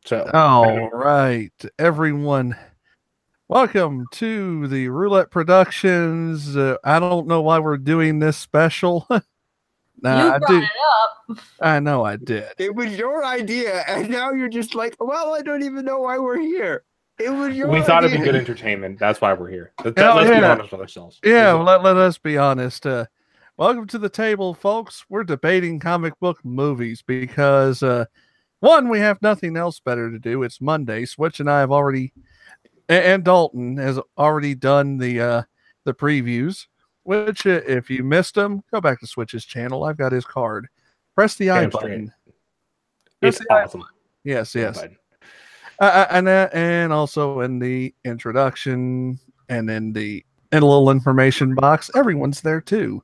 So, All right, everyone. Welcome to the Roulette Productions. I don't know why we're doing this special. You I brought do. it up. I know I did. It was your idea, and now you're just like, well, I don't even know why we're here. It was your we thought it'd be idea. good entertainment. That's why we're here. Let's yeah. be honest with ourselves. Yeah, let us be honest. Welcome to the table, folks. We're debating comic book movies because, one, we have nothing else better to do. It's Monday. Switch and I have already, and Dalton has already done the previews. Which, if you missed them, go back to Switch's channel. I've got his card. Press the I button. It's awesome. Yes. And also in the introduction and in a little information box, everyone's there too,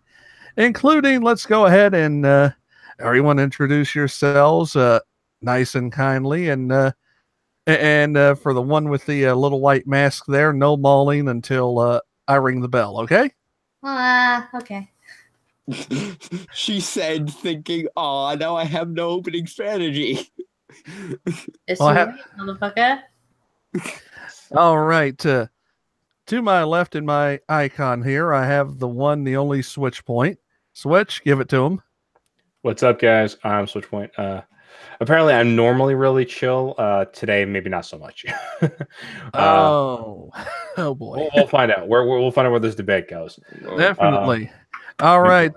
including. Let's go ahead and everyone introduce yourselves, nice and kindly, and for the one with the little white mask there, no mauling until I ring the bell. Okay. Okay. She said, thinking, "Aw, now I have no opening strategy." It's right, motherfucker. All right. To my left in my icon here, I have the one, the only Switchpoint. Switch, give it to him. What's up, guys? I'm Switchpoint. Apparently, I'm normally really chill. Today, maybe not so much. Oh boy. We'll find out. We'll find out where this debate goes. Definitely. All right.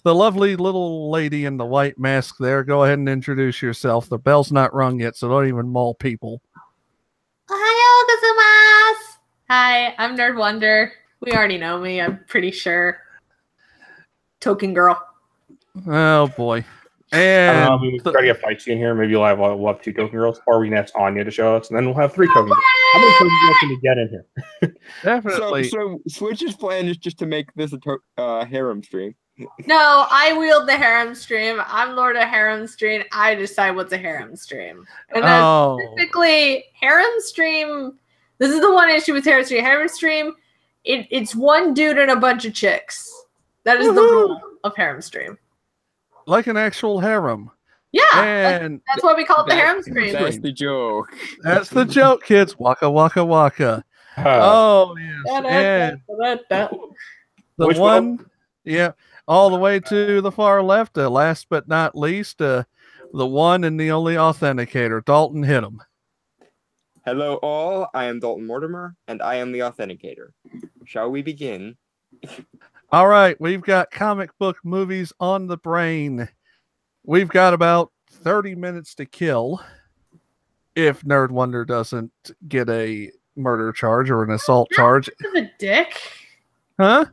The lovely little lady in the white mask there, go ahead and introduce yourself. The bell's not rung yet, so don't even maul people. Ohayo gozaimasu. Hi, I'm Nerd Wonder. We already know me, I'm pretty sure. Token girl. Oh boy. I And don't know, we try to get fights in here. Maybe we'll have 2 token girls, or we can ask Anya to show us, and then we'll have 3 token girls. How many token girls can we get in here? definitely. So Switch's plan is just to make this a harem stream. No, I wield the harem stream. I'm Lord of Harem Stream. I decide what's a harem stream. And that's specifically harem stream. This is the one issue with harem stream. Harem stream, it's one dude and a bunch of chicks. That is the rule of harem stream. Like an actual harem. Yeah, And that's why we call it the harem stream. That's the joke. that's the joke, kids. Waka waka waka. Oh yes. And the Which one, yeah, all the way to the far left. Last but not least, the one and the only authenticator, Dalton. Hit him. Hello, all. I am Dalton Mortimer, and I am the authenticator. Shall we begin? All right, we've got comic book movies on the brain. We've got about 30 minutes to kill if Nerd Wonder doesn't get a murder charge or an assault charge. Not much of a dick. Huh?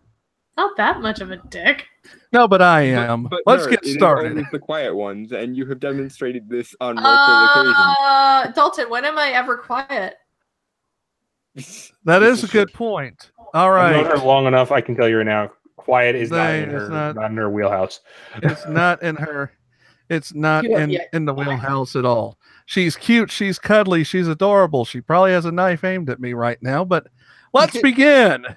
Not that much of a dick. No, but I am. But Let's Nerd, get it is started. always the quiet ones, and you have demonstrated this on multiple occasions. Dalton, when am I ever quiet? That is a good point. All I've known right. her long enough. I can tell you right now. Quiet is not in It's her, not- not in her wheelhouse. It's not in her. It's not Yeah. in the wheelhouse at all. She's cute. She's cuddly. She's adorable. She probably has a knife aimed at me right now, but let's begin.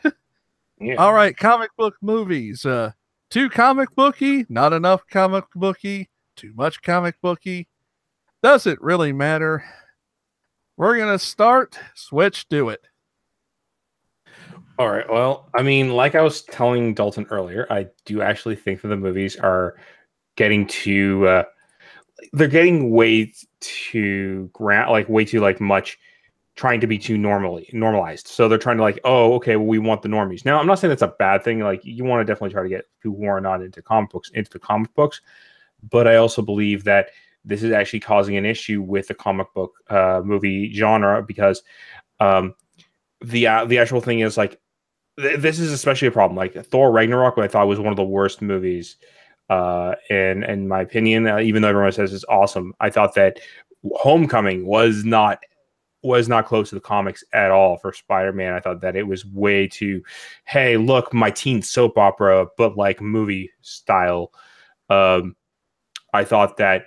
Yeah. All right. Comic book movies. Too comic booky, not enough comic booky, too much comic booky. Does it really matter? We're going to start. Switch, do it. All right. Well, I mean, like I was telling Dalton earlier, I do actually think that the movies are getting too they're getting way too much, trying to be too normalized. So they're trying to oh, okay, well, we want the normies. Now, I'm not saying that's a bad thing. Like, you want to definitely try to get people who are not into comic books into the comic books, but I also believe that this is actually causing an issue with the comic book movie genre, because the actual thing is this is especially a problem. Like Thor Ragnarok, I thought was one of the worst movies, in my opinion. Even though everyone says it's awesome, I thought that Homecoming was not close to the comics at all for Spider-Man. I thought that it was way too, hey, look, my teen soap opera, but like movie style. I thought that,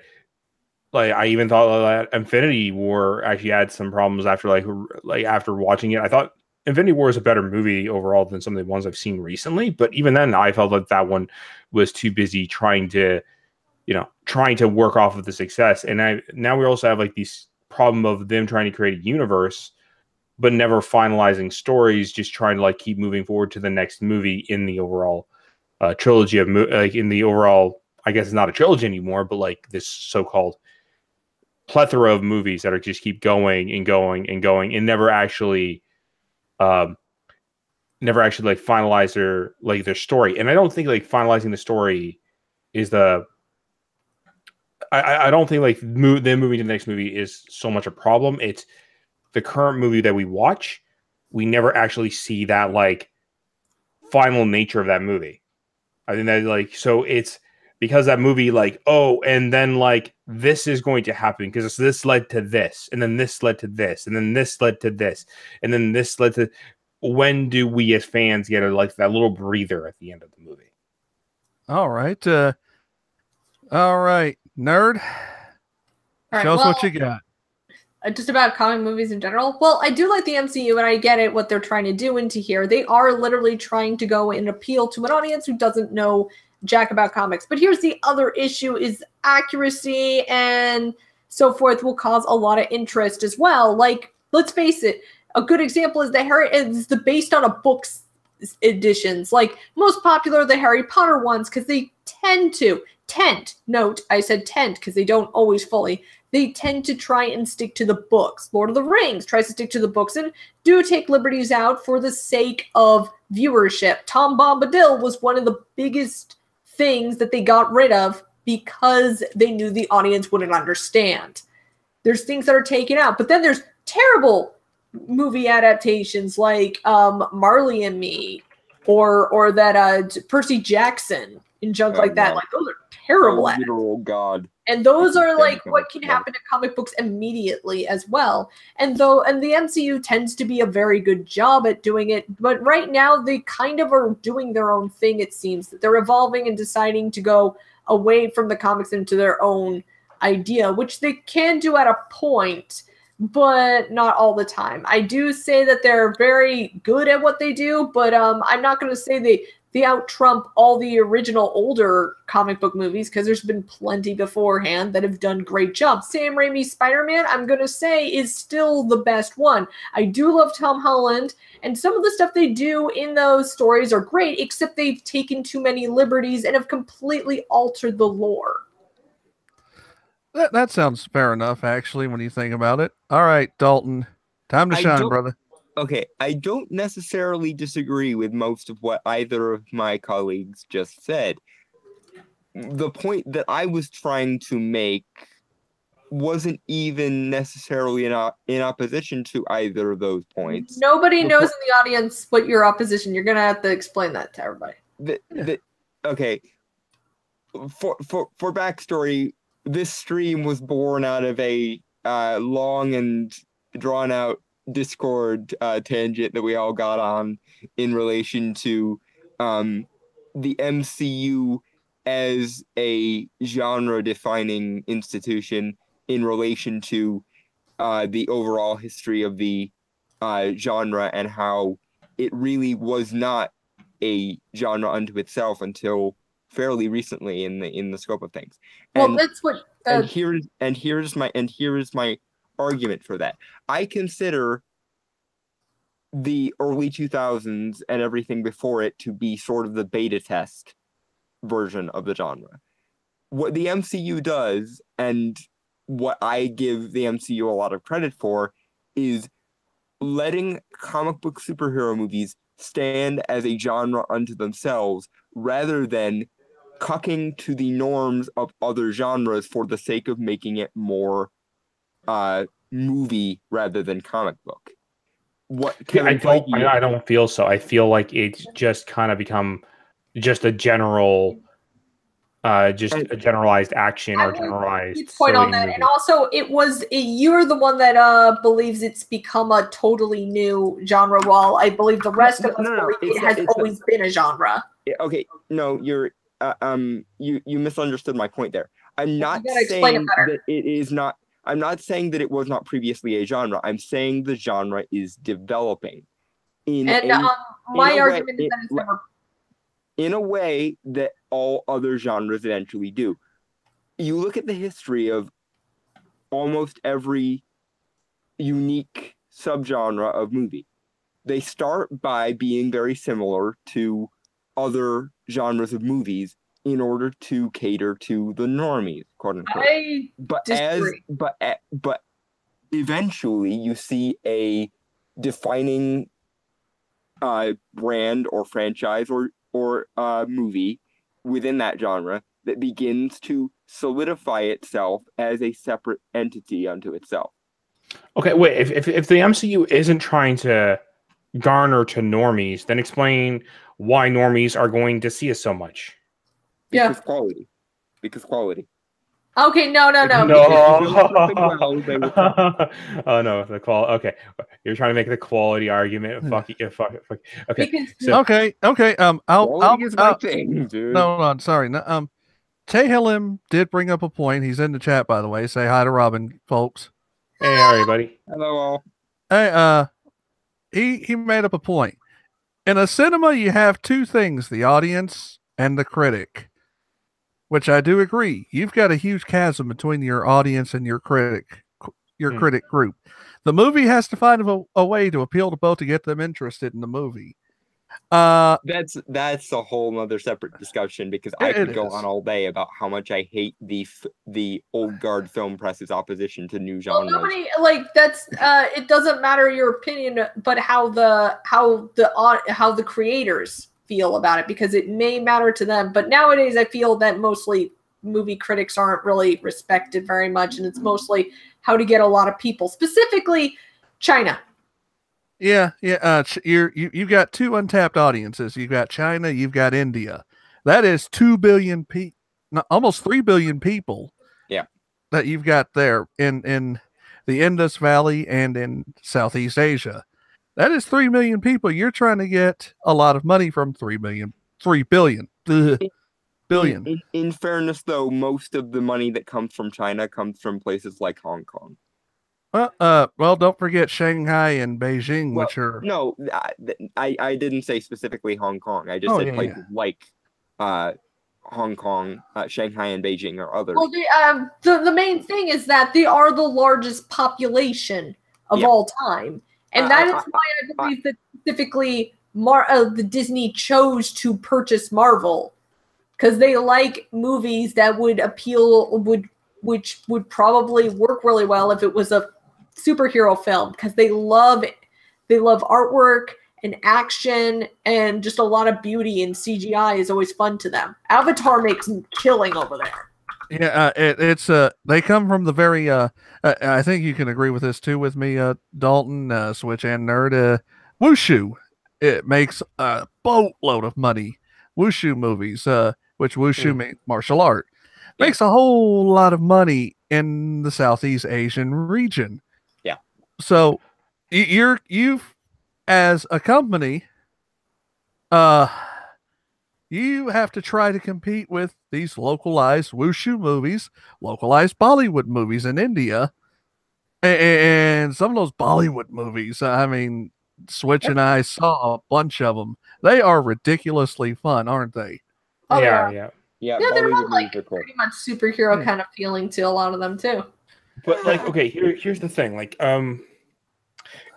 I even thought that Infinity War actually had some problems after after watching it. I thought Infinity War is a better movie overall than some of the ones I've seen recently, but even then, I felt that one was too busy trying to work off of the success. And now we also have these problem of them trying to create a universe, but never finalizing stories, just trying to like keep moving forward to the next movie in the overall trilogy of like in the overall, I guess it's not a trilogy anymore, but like this so-called plethora of movies that are just keep going and going and going and never actually like finalize their story. And I don't think like finalizing the story is I don't think like them moving to the next movie is so much a problem. It's the current movie that we watch, we never actually see that like final nature of that movie. I think that like, so it's because that movie like, oh, and then like this is going to happen because this led to this, and then this led to this, and then this led to this, and then this led to. When do we as fans get like that little breather at the end of the movie? All right, nerd. Show us what you got. Just about comic movies in general. Well, I do like the MCU, and I get it what they're trying to do into here. They are literally trying to go and appeal to an audience who doesn't know jack about comics. But here's the other issue: is accuracy and so forth will cause a lot of interest as well. Like, let's face it, a good example is the based on a book's editions. Like, most popular are the Harry Potter ones because they note I said tend because they don't always fully. They tend to try and stick to the books. Lord of the Rings tries to stick to the books and do take liberties out for the sake of viewership. Tom Bombadil was one of the biggest things that they got rid of because they knew the audience wouldn't understand. There's things that are taken out, but then there's terrible movie adaptations like Marley and Me or that Percy Jackson and junk like that. Like, those are terrible. Oh God. And those are like what can happen to comic books immediately as well. And the MCU tends to be a very good job at doing it. But right now they kind of are doing their own thing, it seems. That they're evolving and deciding to go away from the comics into their own idea, which they can do at a point, but not all the time. I do say that they're very good at what they do, but I'm not going to say they out-trump all the original older comic book movies because there's been plenty beforehand that have done great jobs. Sam Raimi's Spider-Man, I'm going to say, is still the best one. I do love Tom Holland, and some of the stuff they do in those stories are great, except they've taken too many liberties and have completely altered the lore. That sounds fair enough, actually, when you think about it. All right, Dalton, time to shine, brother. Okay, I don't necessarily disagree with most of what either of my colleagues just said. The point that I was trying to make wasn't even necessarily in opposition to either of those points. Nobody knows in the audience what your opposition. You're going to have to explain that to everybody. Okay. For backstory, this stream was born out of a long and drawn-out Discord tangent that we all got on in relation to the MCU as a genre-defining institution in relation to the overall history of the genre and how it really was not a genre unto itself until fairly recently in the scope of things. Well, that's what. And here's my argument for that. I consider the early 2000s and everything before it to be sort of the beta test version of the genre. What the MCU does, and what I give the MCU a lot of credit for, is letting comic book superhero movies stand as a genre unto themselves rather than cucking to the norms of other genres for the sake of making it more movie rather than comic book. I don't feel so. I feel like it's just kind of become just a general, a generalized action or generalized point on that. Movie. And also, you're the one that believes it's become a totally new genre, while I believe the rest of us believe it has always been a genre. Okay, no, you're you misunderstood my point there. I'm not saying that it is not. I'm not saying that it was not previously a genre. I'm saying the genre is developing. My argument is that it's never... In a way that all other genres eventually do. You look at the history of almost every unique subgenre of movie. They start by being very similar to other genres of movies in order to cater to the normies, quote unquote. But eventually you see a defining brand or franchise or movie within that genre that begins to solidify itself as a separate entity unto itself. Okay, wait. If the MCU isn't trying to garner to normies, then explain why normies are going to see us so much. Because quality. Because quality. Okay, no. Oh no, the quality. Okay, you're trying to make the quality argument. Fuck it. Okay. Okay. Quality is my thing, dude. No, sorry. No, Tehilim did bring up a point. He's in the chat, by the way. Say hi to Robin, folks. Hey, how are you, buddy? Hello, all. Hey, he made up a point. In a cinema, you have two things: the audience and the critic. Which I do agree. You've got a huge chasm between your audience and your critic group. The movie has to find a way to appeal to both to get them interested in the movie. That's a whole other separate discussion, because I could go on all day about how much I hate the old guard film press's opposition to new genres. Well, nobody it doesn't matter your opinion, but how the creators feel about it, because it may matter to them. But nowadays I feel that mostly movie critics aren't really respected very much, and it's mostly how to get a lot of people, specifically China. Yeah. You've got two untapped audiences. You've got China, you've got India. That is 2 billion people, almost 3 billion people. Yeah, that you've got there in the Indus Valley and in Southeast Asia. That is 3 million people. You're trying to get a lot of money from 3 billion. Billion. In fairness, though, most of the money that comes from China comes from places like Hong Kong. Well, don't forget Shanghai and Beijing, which are... No, I didn't say specifically Hong Kong. I just said places like Hong Kong, Shanghai, and Beijing, or others. Well, the main thing is that they are the largest population of all time. And that is why I believe that specifically the Disney chose to purchase Marvel, because they like movies that would appeal, which would probably work really well if it was a superhero film, because they love artwork and action and just a lot of beauty, and CGI is always fun to them. Avatar makes killing over there. Yeah, it's they come from the very I think you can agree with this too with me, Dalton, Switch and Nerd. Wushu, it makes a boatload of money. Wushu movies, which Wushu means martial art, makes a whole lot of money in the Southeast Asian region. Yeah. So you've as a company, you have to try to compete with these localized Wushu movies, localized Bollywood movies in India, and some of those Bollywood movies. I mean, Switch and I saw a bunch of them. They are ridiculously fun, aren't they? Oh, Yeah, they're all like pretty much superhero kind of feeling to a lot of them too. But like, okay, here's the thing. Like,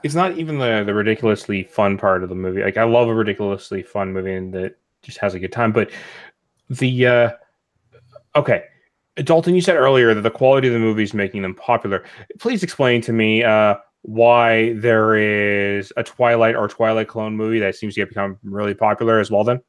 it's not even the ridiculously fun part of the movie. Like, I love a ridiculously fun movie and that just has a good time. But the okay, Dalton, you said earlier that the quality of the movie is making them popular. Please explain to me why there is a Twilight or Twilight clone movie that seems to have become really popular as well. Then.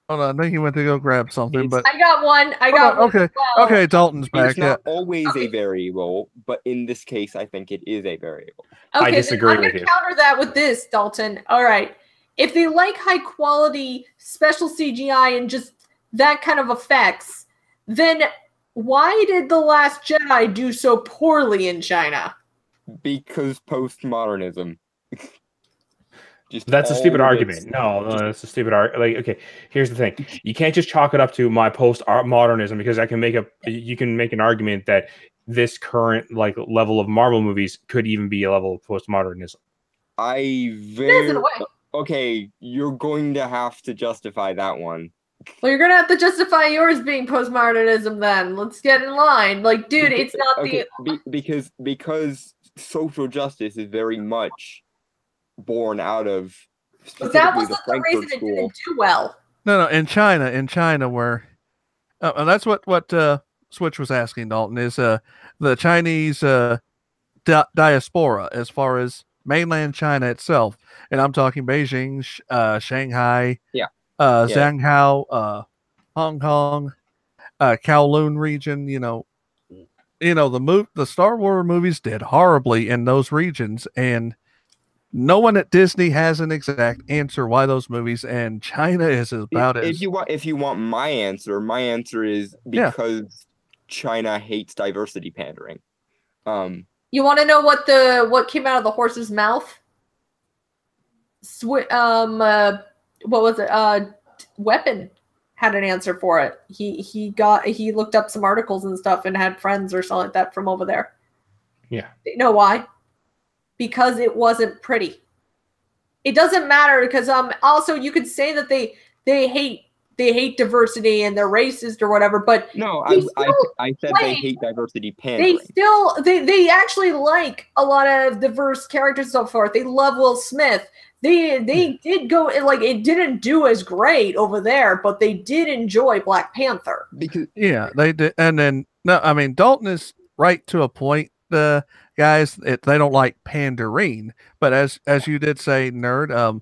Hold on, I think he went to go grab something, but I got one. Okay, well. Okay, Dalton's back. It's not always a variable, but in this case, I think it is a variable. Okay, I disagree with you. I'm going to counter that with this, Dalton. All right. If they like high quality special CGI and just that kind of effects, then why did The Last Jedi do so poorly in China? Because postmodernism. That's a stupid argument. No, that's a stupid argument. Like, okay, here's the thing: you can't just chalk it up to my post-modernism, because you can make an argument that this current like level of Marvel movies could even be a level of postmodernism. It is in a way. Okay, you're going to have to justify that one. Well, you're gonna have to justify yours being postmodernism then. Let's get in line. Like, dude, it's not okay, because social justice is very much born out of But that specifically wasn't the the Frankfurt reason it School. didn't do well. No, in China, where that's what Switch was asking, Dalton, is the Chinese diaspora as far as mainland China itself, and I'm talking Beijing, Shanghai, Yeah. Zhanghao, Hong Kong, Kowloon region. The Star Wars movies did horribly in those regions, and no one at Disney has an exact answer why those movies, and China is about If you want my answer is because China hates diversity pandering. You want to know what came out of the horse's mouth? What was it? Weapon had an answer for it. He looked up some articles and stuff and had friends or something like that from over there. Yeah. You know why? Because it wasn't pretty. It doesn't matter because also you could say that they hate diversity and they're racist or whatever, but no, I said they hate diversity pandering. They actually like a lot of diverse characters and so forth. They love Will Smith. They did go, like, it didn't do as great over there, but they did enjoy Black Panther. They did. And then Dalton is right to a point, guys. They don't like pandering, but as you did say, nerd,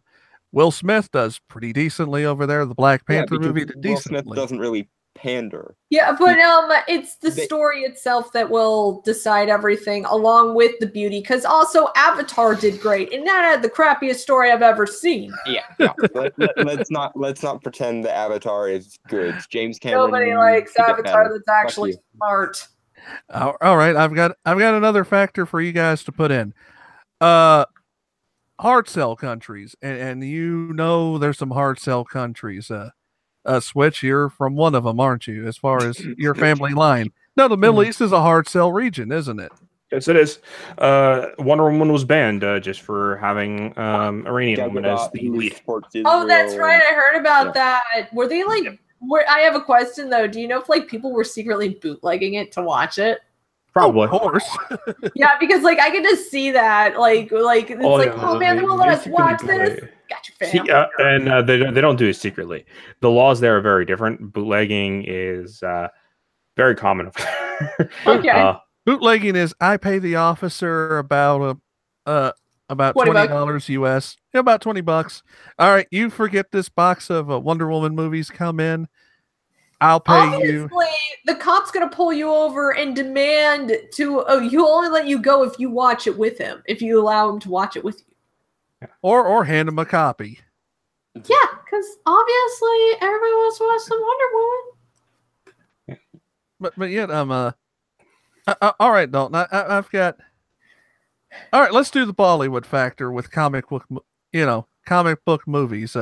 Will Smith does pretty decently over there. The Black Panther movie did decently. Will Smith doesn't really pander. Yeah, but it's the story itself that will decide everything, along with the beauty. Because also Avatar did great, and that had the crappiest story I've ever seen. Yeah, no, let's not pretend that Avatar is good. James Cameron. Nobody likes Avatar that's actually smart. All right, I've got another factor for you guys to put in. Hard sell countries, and there's some hard sell countries. Switch, you're from one of them, aren't you? As far as your family line. No, the Middle East is a hard sell region, isn't it? Yes, it is. Wonder Woman was banned just for having Iranian woman as the lead. Oh, that's right. I heard about that. Were they like? I have a question though. Do you know if like people were secretly bootlegging it to watch it? Probably. Of course. Yeah, because like I can just see that. Like it's oh man, they won't let us watch this. Got your fam. And they don't do it secretly. The laws there are very different. Bootlegging is very common. Okay. Bootlegging is I pay the officer about $20 US. Yeah, about $20. All right, you forget this box of Wonder Woman movies come in. I'll pay you. The cop's gonna pull you over and demand to. Oh, he'll only let you go if you watch it with him. If you allow him to watch it with you, or hand him a copy. Yeah, because obviously everybody wants to watch some Wonder Woman. But yet all right, Dalton. I've got. All right, let's do the Bollywood factor with comic book movies.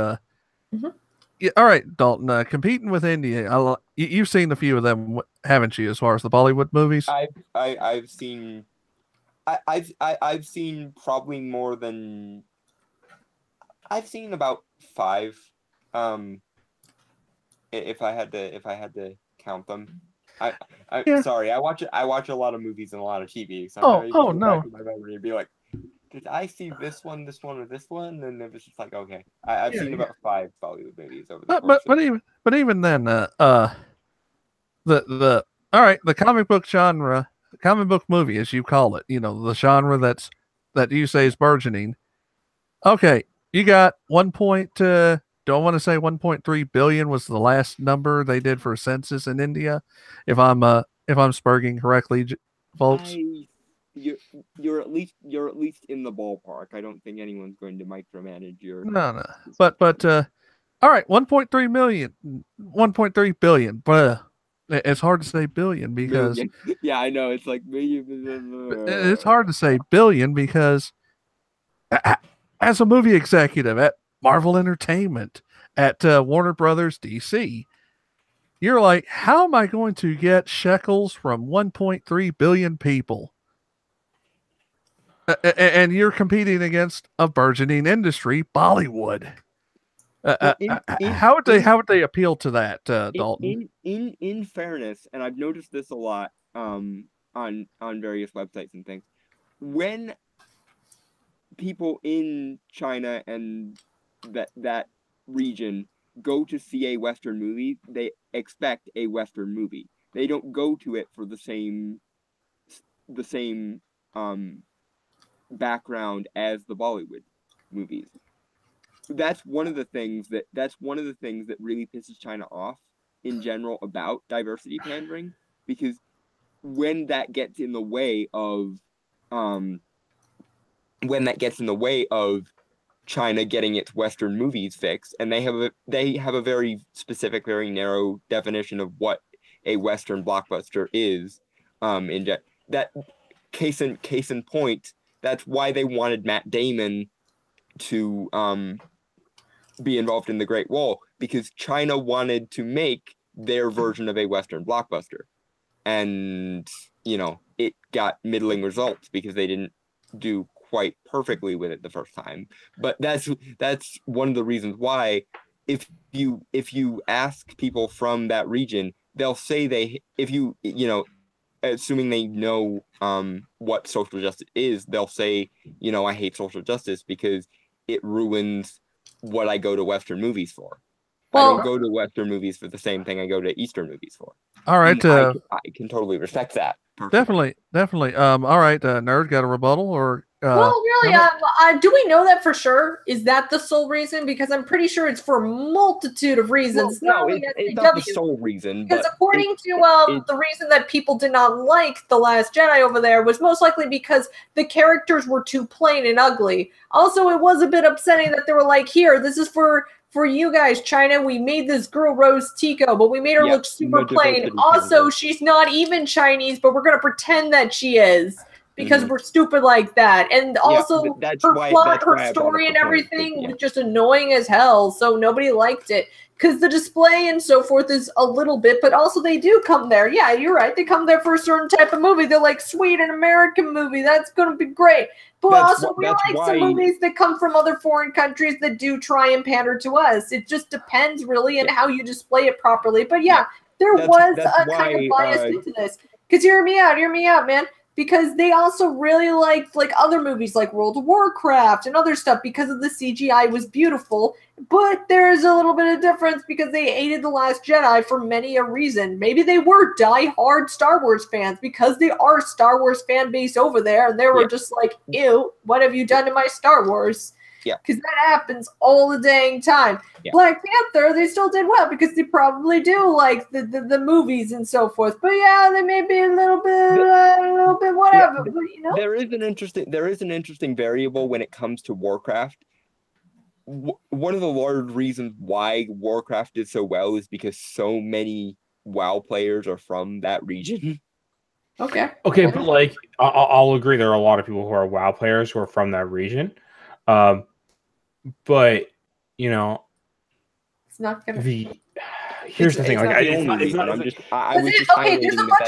Yeah, all right, Dalton. Competing with India, you've seen a few of them, haven't you? As far as the Bollywood movies, I've seen probably more than I've seen about 5. If I had to count them, sorry, I watch a lot of movies and a lot of TV. So no, my memory and be like, did I see this one, or this one? And it was just like, okay, I've seen about 5 Bollywood movies over the course. But even then, the comic book genre, comic book movie as you call it, the genre that you say is burgeoning. Okay, you got don't want to say 1.3 billion was the last number they did for a census in India, if I'm spurging correctly, folks. You're at least in the ballpark. I don't think anyone's going to micromanage your. No. But all right, 1.3 million, 1.3 billion. But it's hard to say billion because yeah, I know it's like million. It's hard to say billion because as a movie executive at Marvel Entertainment, at Warner Brothers DC, you're like, how am I going to get shekels from 1.3 billion people? And you're competing against a burgeoning industry, Bollywood. How would they appeal to that, Dalton? In fairness, and I've noticed this a lot on various websites and things, when people in China and that region go to see a Western movie, they expect a Western movie. They don't go to it for the same background as the Bollywood movies. That's one of the things that really pisses China off in general about diversity pandering, because when that gets in the way of China getting its Western movies fixed, and they have a very specific, very narrow definition of what a Western blockbuster is. That case in point, that's why they wanted Matt Damon to be involved in The Great Wall, because China wanted to make their version of a Western blockbuster, and it got middling results because they didn't do quite perfectly with it the first time. But that's one of the reasons why, if you ask people from that region, they'll say assuming they know what social justice is, they'll say, I hate social justice because it ruins what I go to Western movies for. Well, I don't go to Western movies for the same thing I go to Eastern movies for. All right, I can totally respect that. Personally. Definitely. All right, Nerd, got a rebuttal or? Well, really, do we know that for sure? Is that the sole reason? Because I'm pretty sure it's for a multitude of reasons. Well, no, it's not the sole reason. Because according to the reason that people did not like The Last Jedi over there was most likely because the characters were too plain and ugly. Also, it was a bit upsetting that they were like, here, this is for you guys, China. We made this girl Rose Tico, but we made her look super plain. Also, she's not even Chinese, but we're going to pretend that she is. Because we're stupid like that. And also, her plot, her story and everything was just annoying as hell. So nobody liked it. Because the display and so forth is a little bit, but also they do come there. Yeah, you're right. They come there for a certain type of movie. They're like, sweet, an American movie. That's going to be great. But we like some movies that come from other foreign countries that do try and pander to us. It just depends, really, on how you display it properly. But there was a kind of bias into this. Because hear me out, man. Because they also really liked other movies like World of Warcraft and other stuff because of the CGI was beautiful. But there's a little bit of difference because they hated The Last Jedi for many a reason. Maybe they were die-hard Star Wars fans because they are Star Wars fan base over there. And they were just like, ew, what have you done to my Star Wars? Yeah, because that happens all the dang time. Yeah. Black Panther, they still did well because they probably do like the movies and so forth. But they may be a little bit whatever. Yeah, but, there is an interesting variable when it comes to Warcraft. One of the large reasons why Warcraft did so well is because so many WoW players are from that region. Okay, but I'll agree. There are a lot of people who are WoW players who are from that region. But it's not gonna. Here's the thing. There's a bunch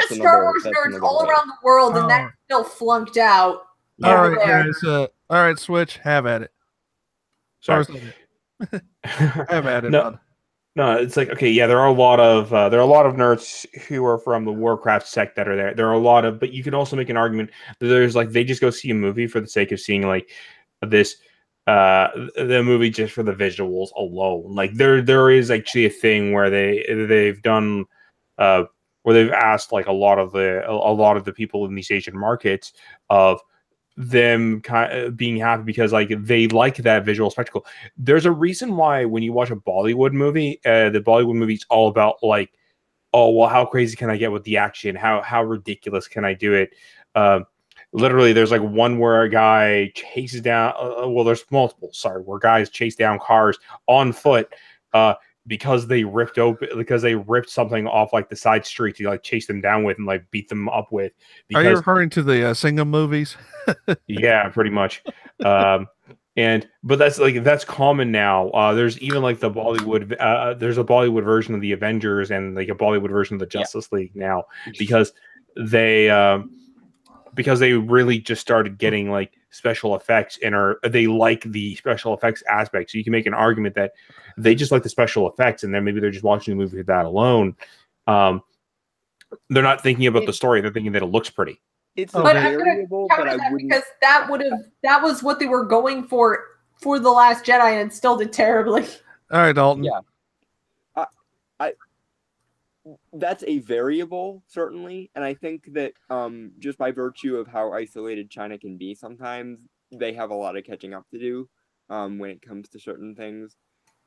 of Star Wars nerds all around the world, and that still flunked out. All right, guys. All right, Switch. Have at it. Sorry. Have at it. No, it's like, okay, yeah, there are a lot of nerds who are from the Warcraft sect that are there. There are a lot of, but you can also make an argument that there's they just go see a movie for the sake of seeing this. The movie just for the visuals alone. There is actually a thing where they've done where they've asked a lot of the people in these Asian markets of them being happy because they like that visual spectacle. There's a reason why when you watch a Bollywood movie, the Bollywood movie is all about oh well, how crazy can I get with the action? How ridiculous can I do it? Literally, there's one where a guy chases down. There's multiple. Sorry, where guys chase down cars on foot because they ripped something off the side street to chase them down with and beat them up with. Are you referring to the Singham movies? Yeah, pretty much. But that's common now. There's even the Bollywood. There's a Bollywood version of the Avengers and a Bollywood version of the Justice League now because they. because they really just started getting like special effects and they like the special effects aspect. So you can make an argument that they just like the special effects, and then maybe they're just watching the movie for that alone. They're not thinking about the story; they're thinking that it looks pretty. It's but I'm variable, but I wouldn't, because that was what they were going for The Last Jedi, and still did terribly. All right, Dalton. Yeah, I that's a variable, certainly, and I think that just by virtue of how isolated China can be, sometimes they have a lot of catching up to do when it comes to certain things.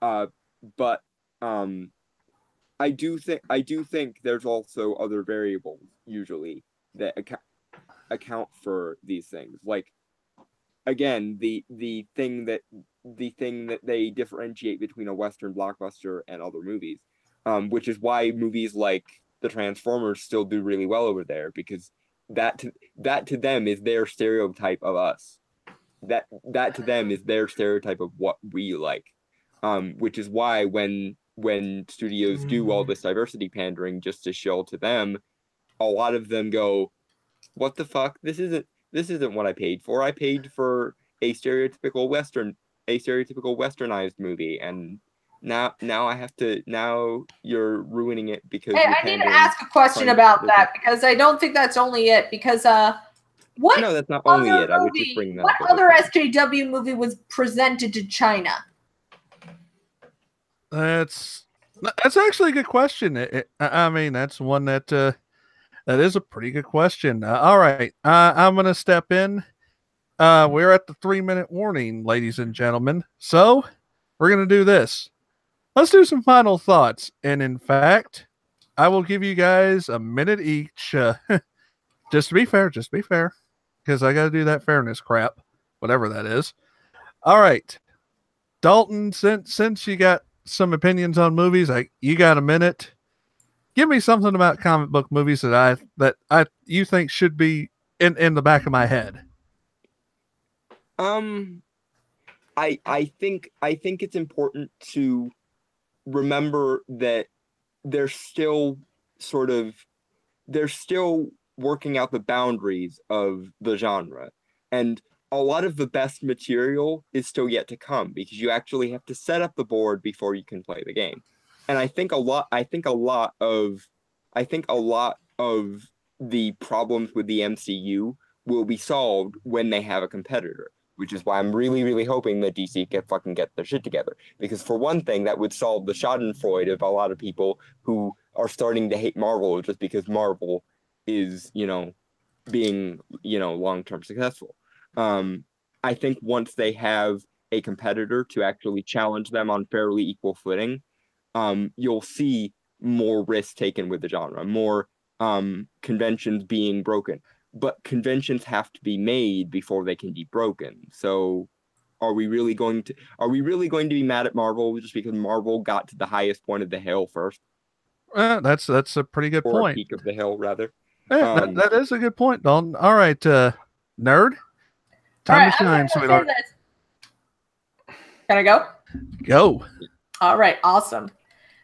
But I do think there's also other variables usually that account for these things. Like, again, the thing that they differentiate between a Western blockbuster and other movies. Which is why movies like the Transformers still do really well over there, because that to them is their stereotype of us. That to them is their stereotype of what we like. Which is why when studios do all this diversity pandering just to show to them, a lot of them go, "What the fuck? This isn't what I paid for. I paid for a stereotypical westernized movie, and now I have to. Now you're ruining it because." Hey, I need to ask a question about that, because I don't think that's only it. Because what? No, that's not only it. I would just bring that. What other SJW movie was presented to China? That's actually a good question. I mean, that's one that that is a pretty good question. All right, I'm gonna step in. We're at the 3-minute warning, ladies and gentlemen. So we're gonna do this. Let's do some final thoughts. And in fact, I will give you guys a minute each. Just to be fair, because I got to do that fairness crap, whatever that is. All right, Dalton, since you got some opinions on movies, you got a minute. Give me something about comic book movies that you think should be in the back of my head. I think it's important to remember that they're still working out the boundaries of the genre, and a lot of the best material is still yet to come, because you actually have to set up the board before you can play the game. And I think a lot of the problems with the MCU will be solved when they have a competitor, which is why I'm really, really hoping that DC can fucking get their shit together. Because for one thing, that would solve the schadenfreude of a lot of people who are starting to hate Marvel just because Marvel is, being, long-term successful. I think once they have a competitor to actually challenge them on fairly equal footing, you'll see more risk taken with the genre, more conventions being broken. But conventions have to be made before they can be broken. So are we really going to be mad at Marvel just because Marvel got to the highest point of the hill first? That's a pretty good point. Peak of the hill, rather. Yeah, that is a good point, Dalton. All right, nerd. Time to shine, sweetheart. Can I go? Go. All right, awesome.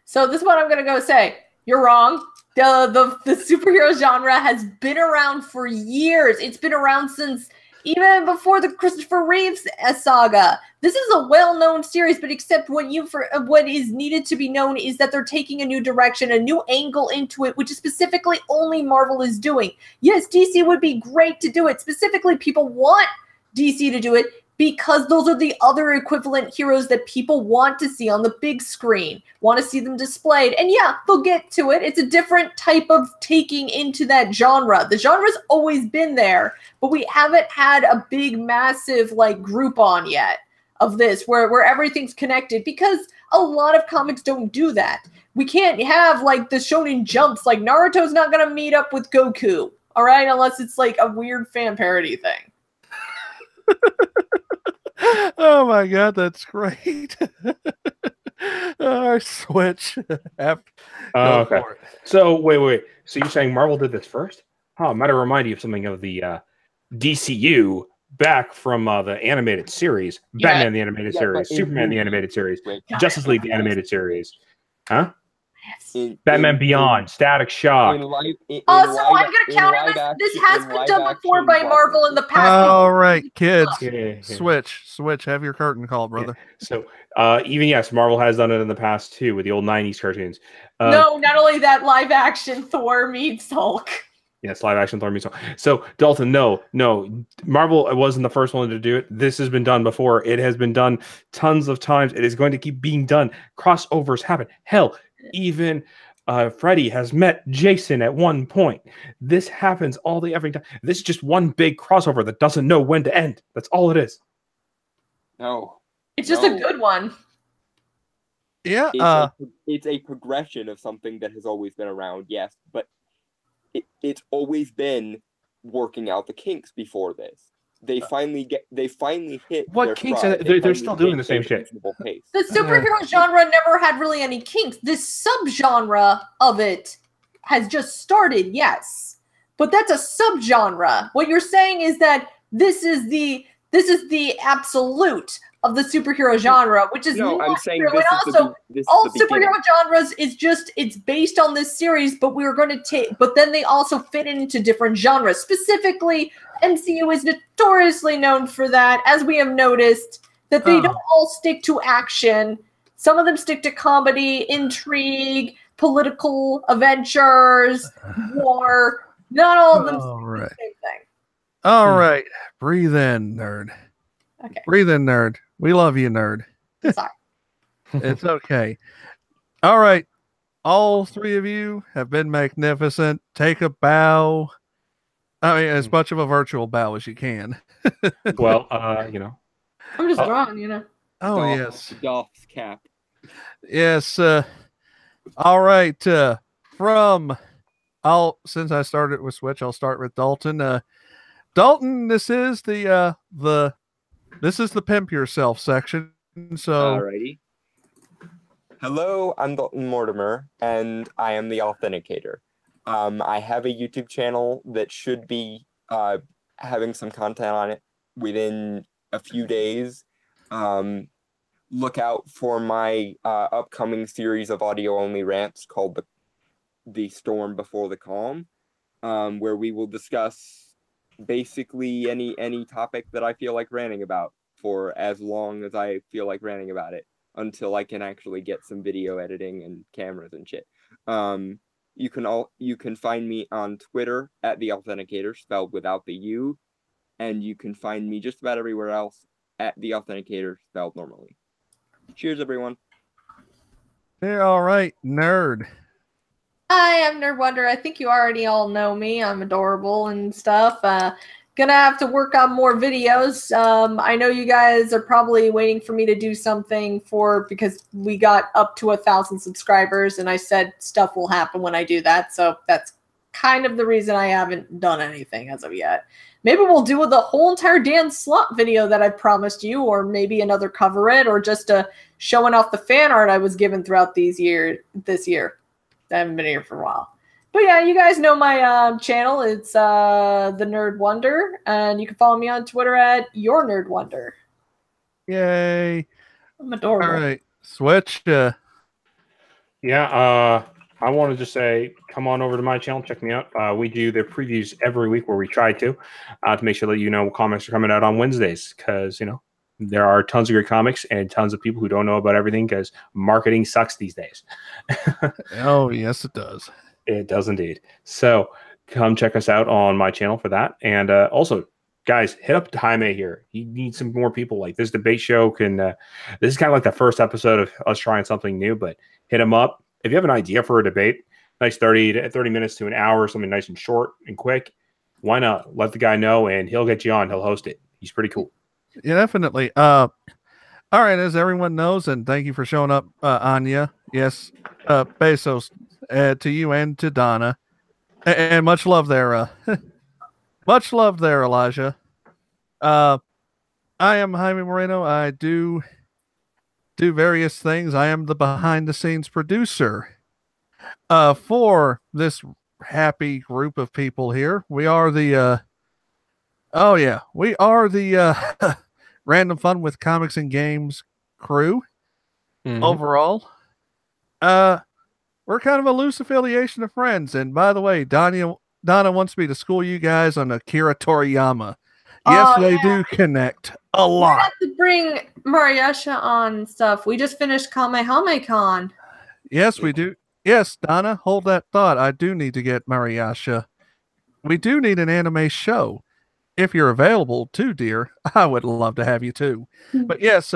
So this is what I'm gonna go say. You're wrong. The superhero genre has been around for years. It's been around since even before the Christopher Reeves saga. This is a well-known series, but except what is needed to be known is that they're taking a new direction, a new angle into it, which is specifically only Marvel is doing. Yes, DC would be great to do it. Specifically, people want DC to do it because those are the other equivalent heroes that people want to see on the big screen, want to see them displayed. And yeah, they'll get to it. It's a different type of taking into that genre. The genre's always been there, but we haven't had a big, massive group on yet of this where everything's connected, because a lot of comics don't do that. We can't have the Shonen Jumps. Naruto's not going to meet up with Goku, all right, unless it's a weird fan parody thing. Oh my god, that's great. Switch. Okay. So wait. So you're saying Marvel did this first? Oh, might have reminded you of something of the DCU back from the animated series, Batman the animated series, Superman the animated series, Justice League the animated series. Huh? I Batman Beyond, Static Shock. So I'm gonna counter this. This has been done before by Marvel in the past. All right, kids. Switch. Have your curtain call, brother. So even yes, Marvel has done it in the past too with the old '90s cartoons. No, not only that, live action Thor meets Hulk. Yes, live action Thor meets Hulk. So Dalton, no, Marvel wasn't the first one to do it. This has been done before. It has been done tons of times. It is going to keep being done. Crossovers happen. Hell, even Freddy has met Jason at one point. This happens all the every time. This is just one big crossover that doesn't know when to end. That's all it is. No. It's just a good one. Yeah. It's a progression of something that has always been around, yes, but it's always been working out the kinks before this. They finally hit what kinks? They're still doing the same shit. The superhero genre never had really any kinks. This subgenre of it has just started, yes, but that's a subgenre. What you're saying is that this is the absolute of the superhero genre, which is no. Not I'm saying true. this all is the superhero genres is just it's based on this series, but we're going to take. But then they also fit into different genres. Specifically, MCU is notoriously known for that, as we have noticed that they don't all stick to action. Some of them stick to comedy, intrigue, political adventures, war. Not all of them stick to the same thing. All right, breathe in, nerd. Okay. Breathe in, nerd. We love you, nerd. Sorry. It's okay. All right. All three of you have been magnificent. Take a bow. I mean, as much of a virtual bow as you can. Well, I'm just drawing, Oh, yes. Dolph's cap. Yes. All right. Since I started with Switch, I'll start with Dalton. Dalton, this is the pimp yourself section. So, alrighty. Hello, I'm Dalton Mortimer, and I am the Authenticator. I have a YouTube channel that should be having some content on it within a few days. Look out for my upcoming series of audio-only rants called the Storm Before the Calm, where we will discuss basically any topic that I feel like ranting about for as long as I feel like ranting about it until I can actually get some video editing and cameras and shit. You can find me on Twitter at the Authenticator, spelled without the U, and you can find me just about everywhere else at the Authenticator, spelled normally. Cheers, everyone. Yeah, all right, nerd. Hi, I'm Nerd Wonder. I think you already all know me. I'm adorable and stuff. Gonna have to work on more videos. I know you guys are probably waiting for me to do something because we got up to 1,000 subscribers, and I said stuff will happen when I do that. So that's kind of the reason I haven't done anything as of yet. Maybe we'll do the whole entire Dan Slot video that I promised you, or maybe another cover it, or just showing off the fan art I was given throughout this year. I haven't been here for a while. But yeah, you guys know my channel. It's The Nerd Wonder. And you can follow me on Twitter at Your Nerd Wonder. Yay. I'm adorable. All right. Switch. I want to just say, come on over to my channel. Check me out. We do the previews every week where we try to make sure that what comics are coming out on Wednesdays. Because, there are tons of great comics and tons of people who don't know about everything because marketing sucks these days. Oh, yes, it does. It does indeed. So come check us out on my channel for that. And also, guys, hit up Jaime here. He needs some more people. Like this debate show this is kind of like the first episode of us trying something new, but hit him up. If you have an idea for a debate, nice 30 minutes to an hour, something nice and short and quick, why not? Let the guy know and he'll get you on. He'll host it. He's pretty cool. Yeah, definitely. All right, as everyone knows, and thank you for showing up, Anya. Yes, Bezos, to you and to Donna, and much love there. Much love there, Elijah. I am Jaime Moreno. I do various things. I am the behind-the-scenes producer for this happy group of people here. We are the Random Fun with Comics and Games crew overall. we're kind of a loose affiliation of friends. And by the way, Donna wants me to school you guys on Akira Toriyama. Yes, Oh, they yeah. do connect a We lot. have to bring Mariasha on stuff. We just finished Kamehame-Con. Yes, we do. Yes, Donna, hold that thought. I do need to get Mariasha. We do need an anime show. If you're available too, dear, I would love to have you too. But yes,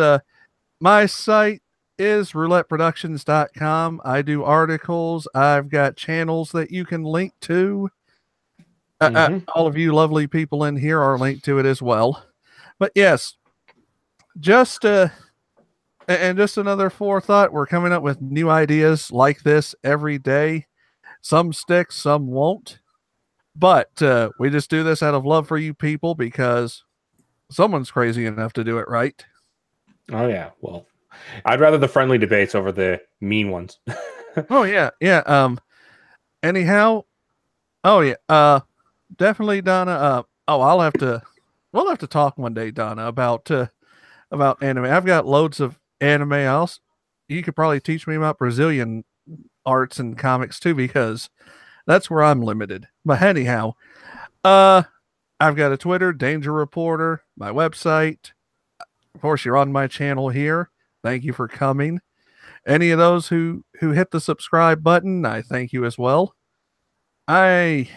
my site is rouletteproductions.com. I do articles. I've got channels that you can link to. All of you lovely people in here are linked to it as well. But yes, just and just another forethought, we're coming up with new ideas like this every day. Some stick, some won't. But we just do this out of love for you people because someone's crazy enough to do it right. Oh yeah, well, I'd rather the friendly debates over the mean ones. Oh yeah, yeah. Anyhow, oh yeah. Definitely, Donna. We'll have to talk one day, Donna, about anime. I've got loads of anime. You could probably teach me about Brazilian arts and comics too, because that's where I'm limited. But anyhow, I've got a Twitter, Danger Reporter, my website. Of course, you're on my channel here. Thank you for coming. Any of those who hit the subscribe button, I thank you as well. I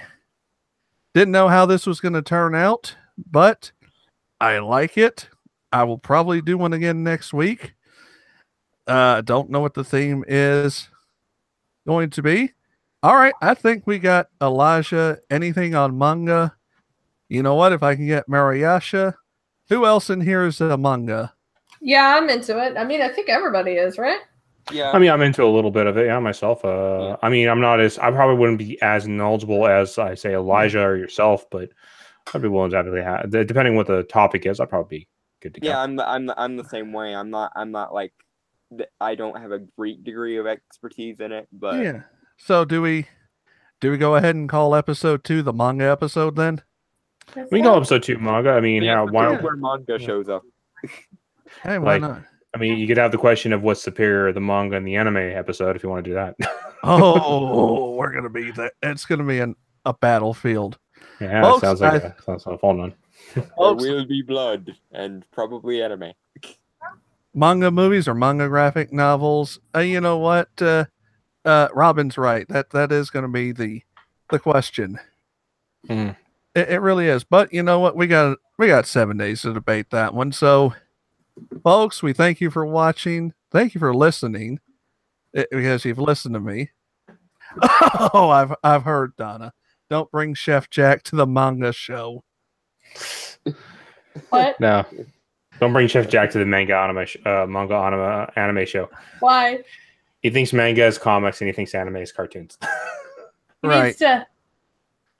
didn't know how this was going to turn out, but I like it. I will probably do one again next week. Don't know what the theme is going to be. All right, I think we got Elijah. Anything on manga? You know what? If I can get Mariasha, who else in here is a manga? Yeah, I'm into it. I mean, I think everybody is, right? Yeah. I mean, I'm into a little bit of it, yeah, myself. Yeah. I mean, I probably wouldn't be as knowledgeable as I say Elijah or yourself, but I'd be willing to definitely have, depending what the topic is, I'd probably be good to go. Yeah, I'm the same way. I'm not like I don't have a great degree of expertise in it, but Yeah. So do we go ahead and call episode 2 the manga episode then? We can go episode 2 manga. I mean, yeah, why don't where manga shows up? Hey, why Like- not? I mean, you could have the question of what's superior, the manga and the anime episode, if you want to do that. Oh, we're gonna be that. It's gonna be a battlefield. Yeah, Folks, it sounds like a fun one. There Folks, will be blood and probably anime. manga movies or manga graphic novels. You know what? Robin's right. That is gonna be the question. Mhm. It really is. But you know what? We got 7 days to debate that one. So, folks, we thank you for watching. Thank you for listening, because you've listened to me. Oh, I've heard, Donna. Don't bring Chef Jack to the manga show. What? No, don't bring Chef Jack to the manga anime show. Why? He thinks manga is comics and he thinks anime is cartoons. He Right.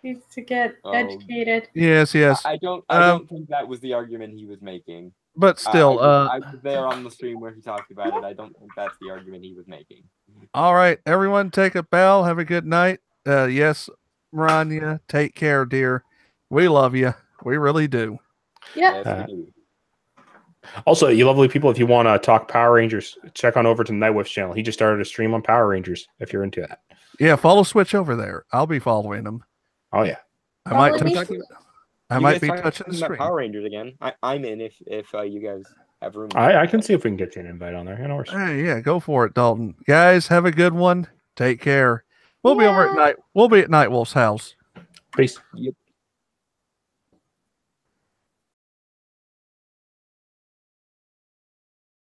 needs to get Oh. educated. Yes. I don't think that was the argument he was making. But still, I was there on the stream where he talked about it. I don't think that's the argument he was making. all right, everyone, take a bow. Have a good night. Yes, Maranya, take care, dear. We love you. We really do. Yeah. Yes, we do. Also, you lovely people, if you want to talk Power Rangers, check on over to Nightwolf's channel. He just started a stream on Power Rangers, if you're into that. Yeah, follow Switch over there. I'll be following him. Oh, yeah. I might Follow me. touch, I You might guys be talking touching the about stream. Power Rangers again. I'm in if you guys have room. I can see if we can get you an invite on there. No worries. Hey, yeah, go for it, Dalton. Guys, have a good one. Take care. We'll be over at Yeah. We'll be at Nightwolf's house. Peace. Yep.